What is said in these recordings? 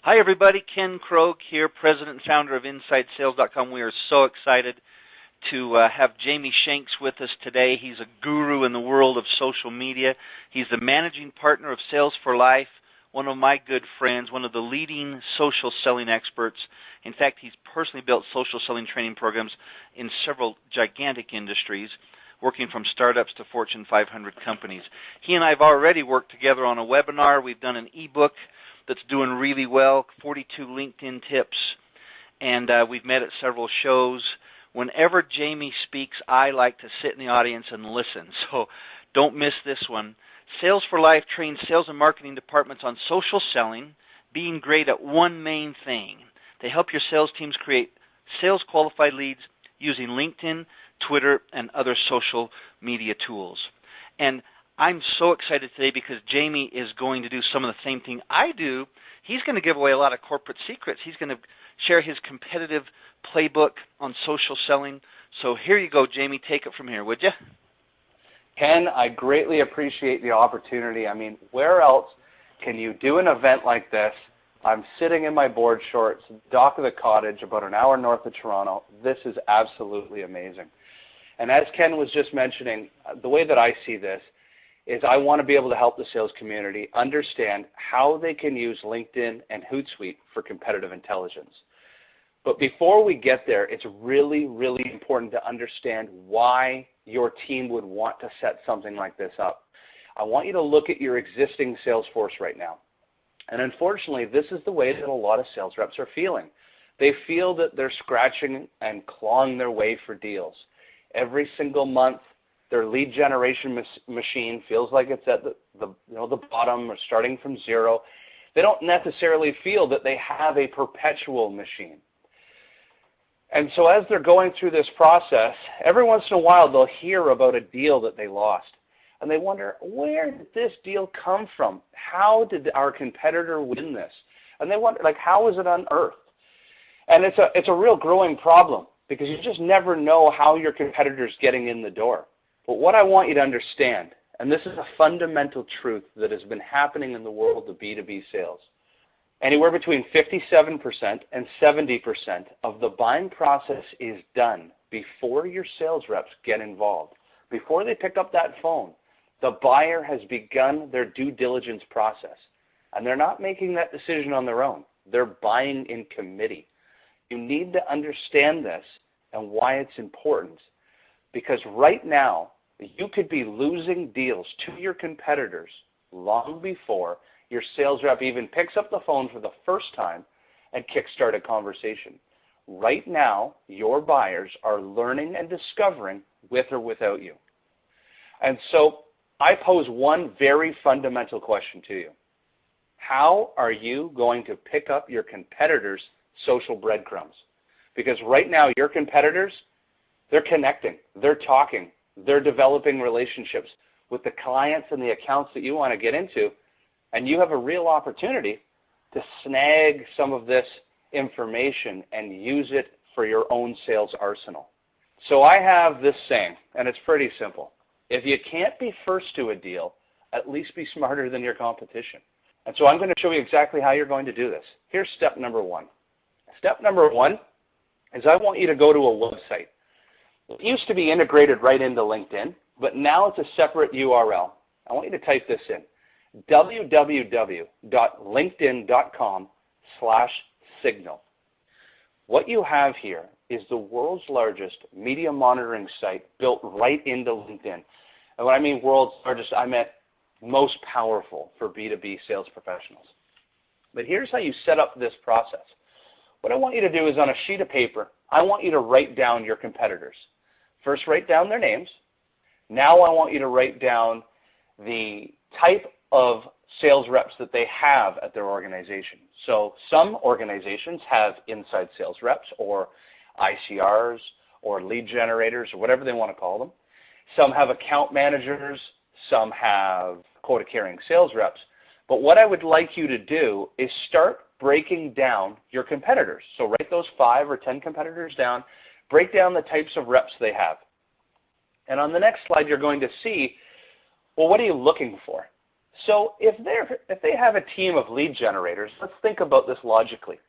Hi, everybody. Ken Krogh here, president and founder of InsideSales.com. We are so excited to have Jamie Shanks with us today. He's a guru in the world of social media. He's the managing partner of Sales for Life, one of my good friends, one of the leading social selling experts. In fact, he's personally built social selling training programs in several gigantic industries, working from startups to Fortune 500 companies. He and I have already worked together on a webinar. We've done an ebook that's doing really well, 42 LinkedIn tips, and we've met at several shows. Whenever Jamie speaks, I like to sit in the audience and listen, so don't miss this one. Sales for Life trains sales and marketing departments on social selling, being great at one main thing. They help your sales teams create sales qualified leads using LinkedIn, Twitter, and other social media tools. And I'm so excited today because Jamie is going to do some of the same thing I do. He's going to give away a lot of corporate secrets. He's going to share his competitive playbook on social selling. So here you go, Jamie. Take it from here, would you? Ken, I greatly appreciate the opportunity. I mean, where else can you do an event like this? I'm sitting in my board shorts, dock of the cottage, about an hour north of Toronto. This is absolutely amazing. And as Ken was just mentioning, the way that I see this is I want to be able to help the sales community understand how they can use LinkedIn and Hootsuite for competitive intelligence. But before we get there, it's really, really important to understand why your team would want to set something like this up. I want you to look at your existing sales force right now. And unfortunately, this is the way that a lot of sales reps are feeling. They feel that they're scratching and clawing their way for deals. Every single month, their lead generation machine feels like it's at the bottom or starting from zero. They don't necessarily feel that they have a perpetual machine. And so as they're going through this process, every once in a while they'll hear about a deal that they lost. And they wonder, where did this deal come from? How did our competitor win this? And they wonder, like, how was it unearthed? And it's a real growing problem because you just never know how your competitor's getting in the door. But what I want you to understand, and this is a fundamental truth that has been happening in the world of B2B sales, anywhere between 57% and 70% of the buying process is done before your sales reps get involved. Before they pick up that phone, the buyer has begun their due diligence process. And they're not making that decision on their own. They're buying in committee. You need to understand this and why it's important. Because right now, you could be losing deals to your competitors long before your sales rep even picks up the phone for the first time and kickstart a conversation. Right now, your buyers are learning and discovering with or without you. And so I pose one very fundamental question to you. How are you going to pick up your competitors' social breadcrumbs? Because right now, your competitors, they're connecting, they're talking, they're developing relationships with the clients and the accounts that you want to get into, and you have a real opportunity to snag some of this information and use it for your own sales arsenal. So I have this saying, and it's pretty simple. If you can't be first to a deal, at least be smarter than your competition. And so I'm going to show you exactly how you're going to do this. Here's step number one. Step number one is I want you to go to a website. It used to be integrated right into LinkedIn, but now it's a separate URL. I want you to type this in, www.linkedin.com/signal. What you have here is the world's largest media monitoring site built right into LinkedIn. And when I mean world's largest, I meant most powerful for B2B sales professionals. But here's how you set up this process. What I want you to do is on a sheet of paper, I want you to write down your competitors. First, write down their names. Now I want you to write down the type of sales reps that they have at their organization. So some organizations have inside sales reps or ICRs or lead generators or whatever they want to call them. Some have account managers. Some have quota-carrying sales reps. But what I would like you to do is start breaking down your competitors. So write those 5 or 10 competitors down. Break down the types of reps they have. And on the next slide, you're going to see, well, what are you looking for? So if they have a team of lead generators, let's think about this logically.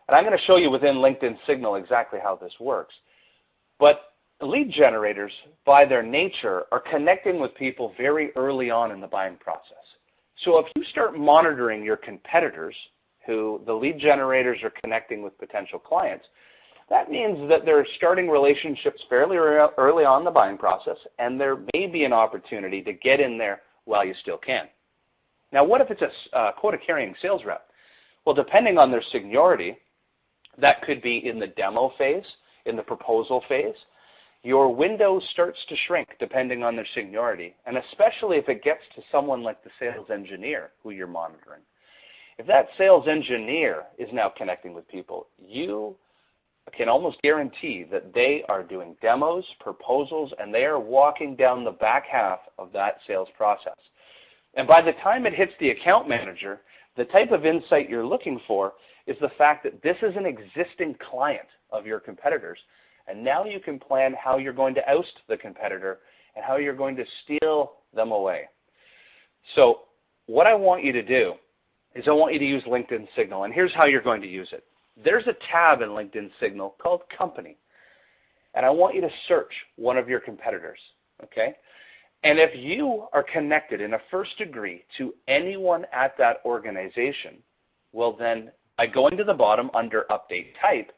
And I'm going to show you within LinkedIn Signal exactly how this works. But lead generators, by their nature, are connecting with people very early on in the buying process. So if you start monitoring your competitors, who the lead generators are connecting with potential clients, that means that they're starting relationships fairly early on in the buying process, and there may be an opportunity to get in there while you still can. Now, what if it's a quota-carrying sales rep? Well, depending on their seniority, that could be in the demo phase, in the proposal phase. Your window starts to shrink depending on their seniority, and especially if it gets to someone like the sales engineer who you're monitoring. If that sales engineer is now connecting with people, you can almost guarantee that they are doing demos, proposals, and they are walking down the back half of that sales process. And by the time it hits the account manager, the type of insight you're looking for is the fact that this is an existing client of your competitors. And now you can plan how you're going to oust the competitor and how you're going to steal them away. So what I want you to do is I want you to use LinkedIn Signal. And here's how you're going to use it. There's a tab in LinkedIn Signal called Company. And I want you to search one of your competitors. Okay? And if you are connected in a first degree to anyone at that organization, well then, by going to the bottom under Update Type,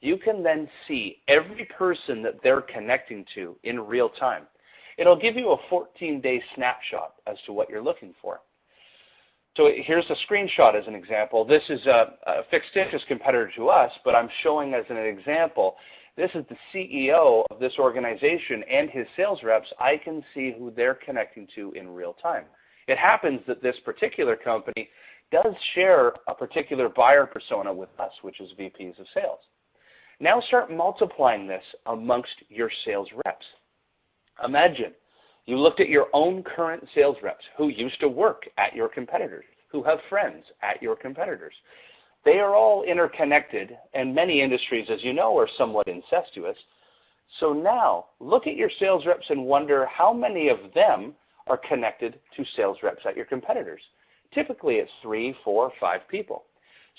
you can then see every person that they're connecting to in real time. It'll give you a 14-day snapshot as to what you're looking for. So here's a screenshot as an example. This is a fixed interest competitor to us, but I'm showing as an example. This is the CEO of this organization and his sales reps. I can see who they're connecting to in real time. It happens that this particular company does share a particular buyer persona with us, which is VPs of sales. Now start multiplying this amongst your sales reps. Imagine you looked at your own current sales reps who used to work at your competitors, who have friends at your competitors. They are all interconnected, and many industries, as you know, are somewhat incestuous. So now look at your sales reps and wonder how many of them are connected to sales reps at your competitors. Typically it's 3, 4, 5 people.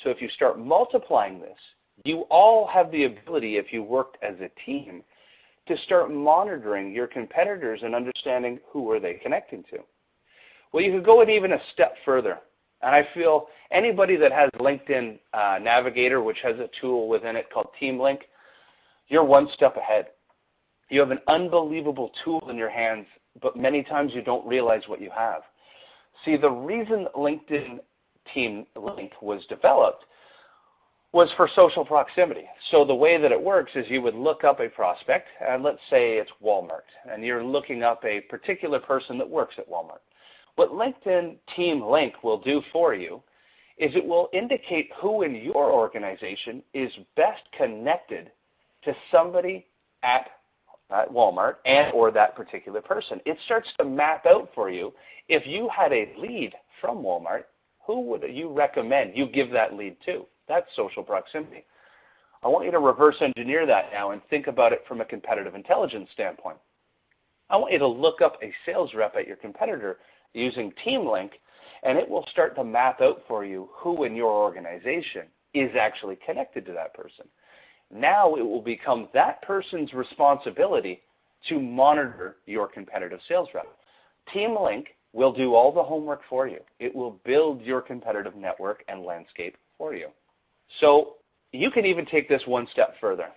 So if you start multiplying this, you all have the ability, if you worked as a team, to start monitoring your competitors and understanding who are they connecting to. Well, you could go it even a step further. And I feel anybody that has LinkedIn Navigator, which has a tool within it called Team Link, you're one step ahead. You have an unbelievable tool in your hands, but many times you don't realize what you have. See, the reason LinkedIn Team Link was developed was for social proximity. So the way that it works is you would look up a prospect, and let's say it's Walmart, and you're looking up a particular person that works at Walmart. What LinkedIn Team Link will do for you is it will indicate who in your organization is best connected to somebody at Walmart and or that particular person. It starts to map out for you. If you had a lead from Walmart, who would you recommend you give that lead to? That's social proximity. I want you to reverse engineer that now and think about it from a competitive intelligence standpoint. I want you to look up a sales rep at your competitor using Team Link, and it will start to map out for you who in your organization is actually connected to that person. Now it will become that person's responsibility to monitor your competitive sales rep. Team Link will do all the homework for you. It will build your competitive network and landscape for you. So you can even take this one step further.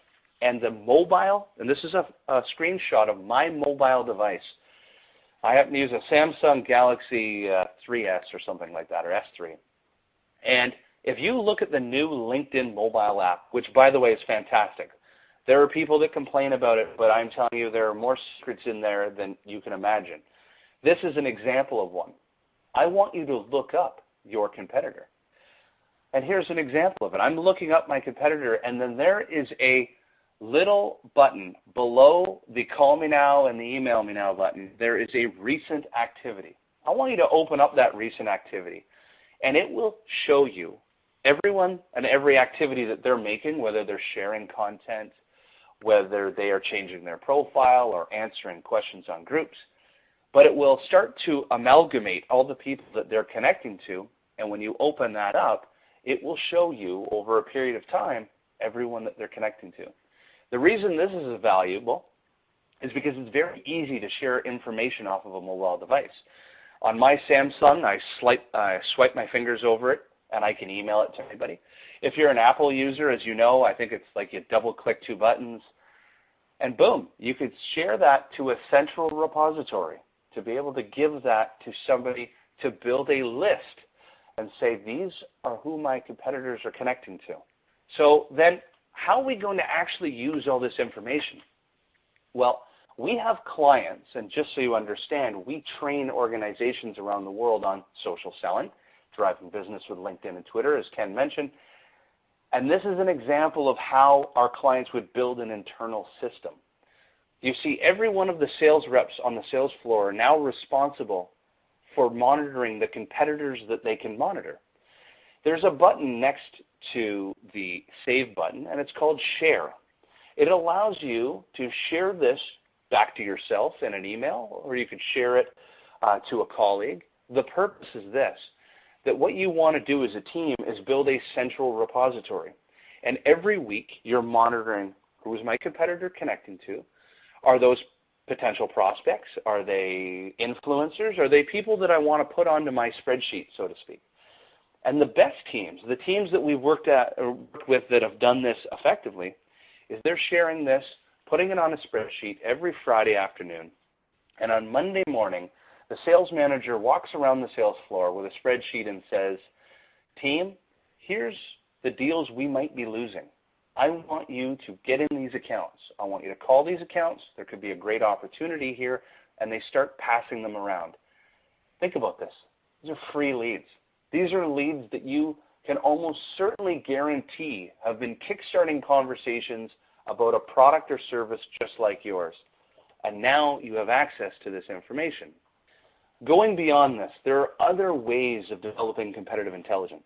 And the mobile, and this is a screenshot of my mobile device. I happen to use a Samsung Galaxy 3S or something like that, or S3. And if you look at the new LinkedIn mobile app, which by the way is fantastic, there are people that complain about it, but I'm telling you there are more secrets in there than you can imagine. This is an example of one. I want you to look up your competitor. And here's an example of it. I'm looking up my competitor, and then there is a little button below the Call Me Now and the Email Me Now button. There is a recent activity. I want you to open up that recent activity, and it will show you everyone and every activity that they're making, whether they're sharing content, whether they are changing their profile or answering questions on groups. but it will start to amalgamate all the people that they're connecting to, and when you open that up, it will show you over a period of time everyone that they're connecting to. The reason this is valuable is because it's very easy to share information off of a mobile device. On my Samsung, I swipe my fingers over it, and I can email it to anybody. If you're an Apple user, as you know, I think it's like you double-click 2 buttons, and boom, you could share that to a central repository to be able to give that to somebody to build a list and say, these are who my competitors are connecting to. So then how are we going to actually use all this information? Well, we have clients, and just so you understand, we train organizations around the world on social selling, driving business with LinkedIn and Twitter, as Ken mentioned. And this is an example of how our clients would build an internal system. You see, every one of the sales reps on the sales floor are now responsible for monitoring the competitors that they can monitor. There's a button next to the Save button, and it's called Share. It allows you to share this back to yourself in an email, or you could share it to a colleague. The purpose is this, that what you want to do as a team is build a central repository. And every week you're monitoring, who is my competitor connecting to? Are those potential prospects? Are they influencers? Are they people that I want to put onto my spreadsheet, so to speak? And the best teams, the teams that we've worked with that have done this effectively, is they're sharing this, putting it on a spreadsheet every Friday afternoon. And on Monday morning, the sales manager walks around the sales floor with a spreadsheet and says, team, here's the deals we might be losing. I want you to get in these accounts. I want you to call these accounts. There could be a great opportunity here. And they start passing them around. Think about this. These are free leads. These are leads that you can almost certainly guarantee have been kickstarting conversations about a product or service just like yours. And now you have access to this information. Going beyond this, there are other ways of developing competitive intelligence.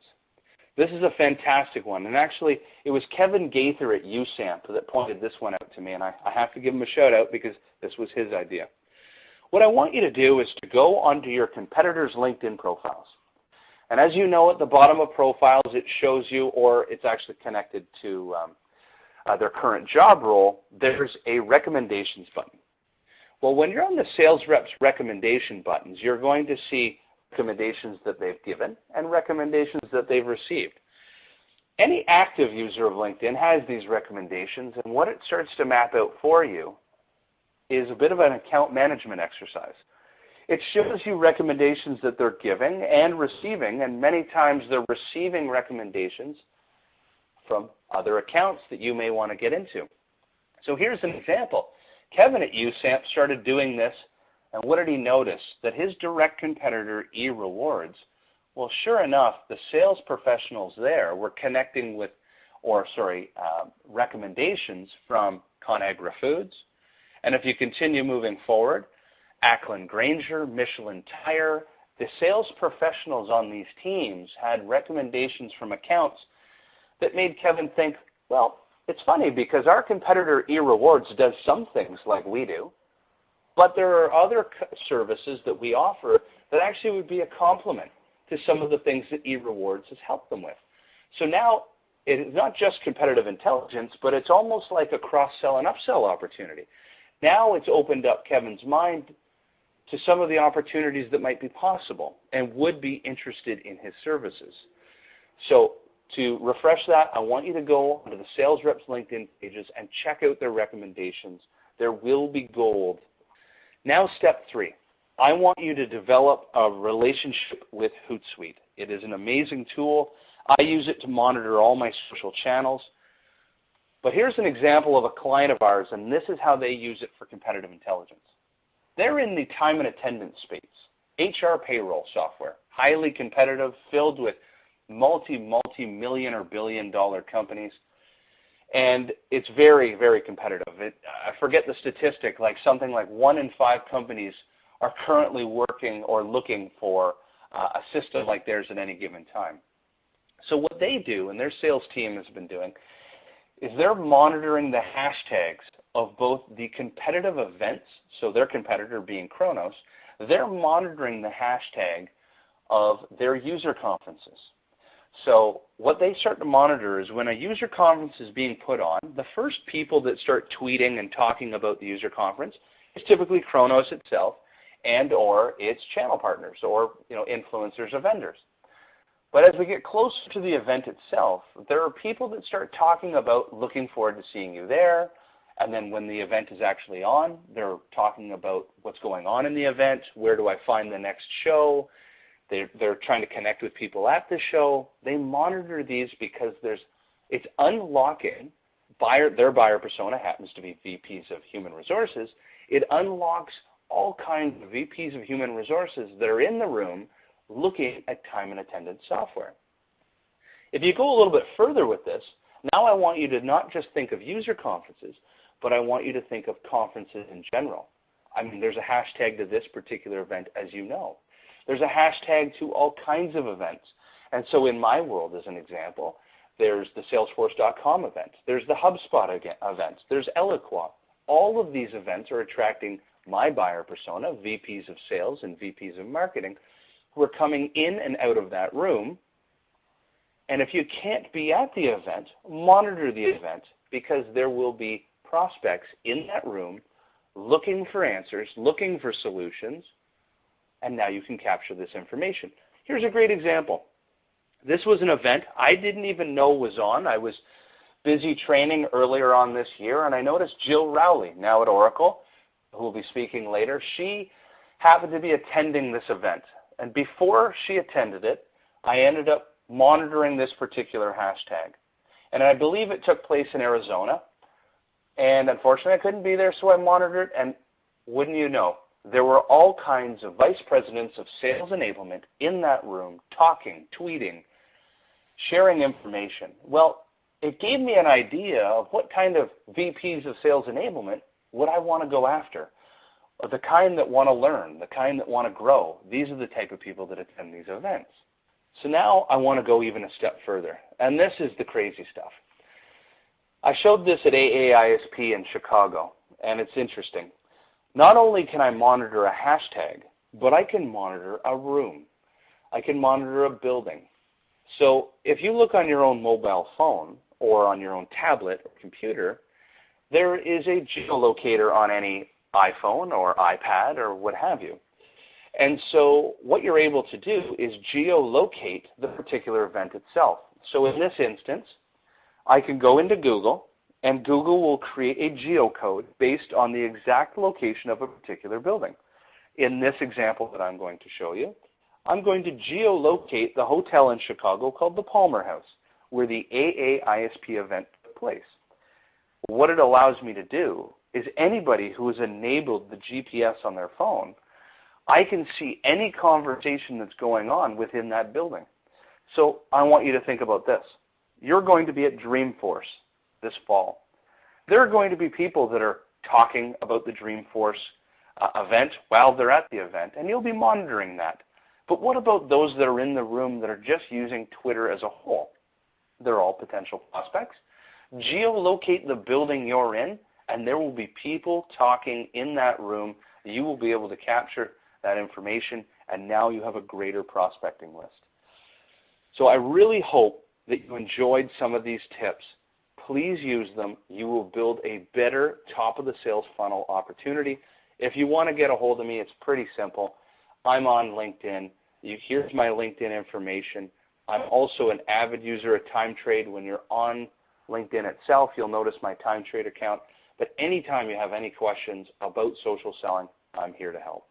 This is a fantastic one. And actually, it was Kevin Gaither at uSamp that pointed this one out to me. And I have to give him a shout out because this was his idea. What I want you to do is to go onto your competitors' LinkedIn profiles. And as you know, at the bottom of profiles, it shows you, or it's actually connected to their current job role, there's a recommendations button. Well, when you're on the sales rep's recommendation buttons, you're going to see recommendations that they've given and recommendations that they've received. Any active user of LinkedIn has these recommendations, and what it starts to map out for you is a bit of an account management exercise. It shows you recommendations that they're giving and receiving, and many times they're receiving recommendations from other accounts that you may want to get into. So here's an example. Kevin at uSamp started doing this, and what did he notice? That his direct competitor, eRewards, well, sure enough, the sales professionals there were connecting with, recommendations from ConAgra Foods. And if you continue moving forward, Ackland Granger, Michelin Tire, the sales professionals on these teams had recommendations from accounts that made Kevin think, well, it's funny because our competitor eRewards does some things like we do, but there are other services that we offer that actually would be a complement to some of the things that eRewards has helped them with. So now it's not just competitive intelligence, but it's almost like a cross-sell and upsell opportunity. Now it's opened up Kevin's mind to some of the opportunities that might be possible and would be interested in his services. So to refresh that, I want you to go onto the sales reps LinkedIn pages and check out their recommendations. There will be gold. Now step 3. I want you to develop a relationship with Hootsuite. It is an amazing tool. I use it to monitor all my social channels. But here's an example of a client of ours, and this is how they use it for competitive intelligence. They're in the time and attendance space, HR payroll software, highly competitive, filled with multi-million or billion-dollar companies. And it's very, very competitive. I forget the statistic, like something like 1 in 5 companies are currently working or looking for a system like theirs at any given time. So what they do, and their sales team has been doing, is they're monitoring the hashtags of both the competitive events, so their competitor being Kronos, they're monitoring the hashtag of their user conferences. So what they start to monitor is when a user conference is being put on, the first people that start tweeting and talking about the user conference is typically Kronos itself and or its channel partners or influencers or vendors. But as we get closer to the event itself, there are people that start talking about looking forward to seeing you there, and then when the event is actually on, they're talking about what's going on in the event, where do I find the next show. They're trying to connect with people at the show. They monitor these because it's unlocking their buyer persona happens to be VPs of human resources. It unlocks all kinds of VPs of human resources that are in the room looking at time and attendance software. If you go a little bit further with this, now I want you to not just think of user conferences, but I want you to think of conferences in general. I mean, there's a hashtag to this particular event, as you know. There's a hashtag to all kinds of events. And so in my world, as an example, there's the Salesforce.com event. There's the HubSpot events. There's Eloqua. All of these events are attracting my buyer persona, VPs of sales and VPs of marketing, who are coming in and out of that room. And if you can't be at the event, monitor the event because there will be prospects in that room looking for answers, looking for solutions, and now you can capture this information. Here's a great example. This was an event I didn't even know was on. I was busy training earlier on this year, and I noticed Jill Rowley, now at Oracle, who will be speaking later. She happened to be attending this event. And before she attended it, I ended up monitoring this particular hashtag. And I believe it took place in Arizona. And unfortunately, I couldn't be there, so I monitored it. And wouldn't you know, there were all kinds of vice presidents of sales enablement in that room, talking, tweeting, sharing information. Well, it gave me an idea of what kind of VPs of sales enablement would I want to go after. The kind that want to learn, the kind that want to grow. These are the type of people that attend these events. So now I want to go even a step further. And this is the crazy stuff. I showed this at AAISP in Chicago, and it's interesting. Not only can I monitor a hashtag, but I can monitor a room. I can monitor a building. So if you look on your own mobile phone or on your own tablet or computer, there is a geolocator on any iPhone or iPad or what have you. And so what you're able to do is geolocate the particular event itself. So in this instance, I can go into Google, and Google will create a geocode based on the exact location of a particular building. In this example that I'm going to show you, I'm going to geolocate the hotel in Chicago called the Palmer House, where the AAISP event took place. What it allows me to do is anybody who has enabled the GPS on their phone, I can see any conversation that's going on within that building. So I want you to think about this. You're going to be at Dreamforce this fall. There are going to be people that are talking about the Dreamforce event while they're at the event, and you'll be monitoring that. But what about those that are in the room that are just using Twitter as a whole? They're all potential prospects. Geolocate the building you're in, and there will be people talking in that room. You will be able to capture that information, and now you have a greater prospecting list. So I really hope that you enjoyed some of these tips. Please use them. You will build a better top of the sales funnel opportunity. If you want to get a hold of me, it's pretty simple. I'm on LinkedIn. Here's my LinkedIn information. I'm also an avid user of TimeTrade. When you're on LinkedIn itself, you'll notice my TimeTrade account. But anytime you have any questions about social selling, I'm here to help.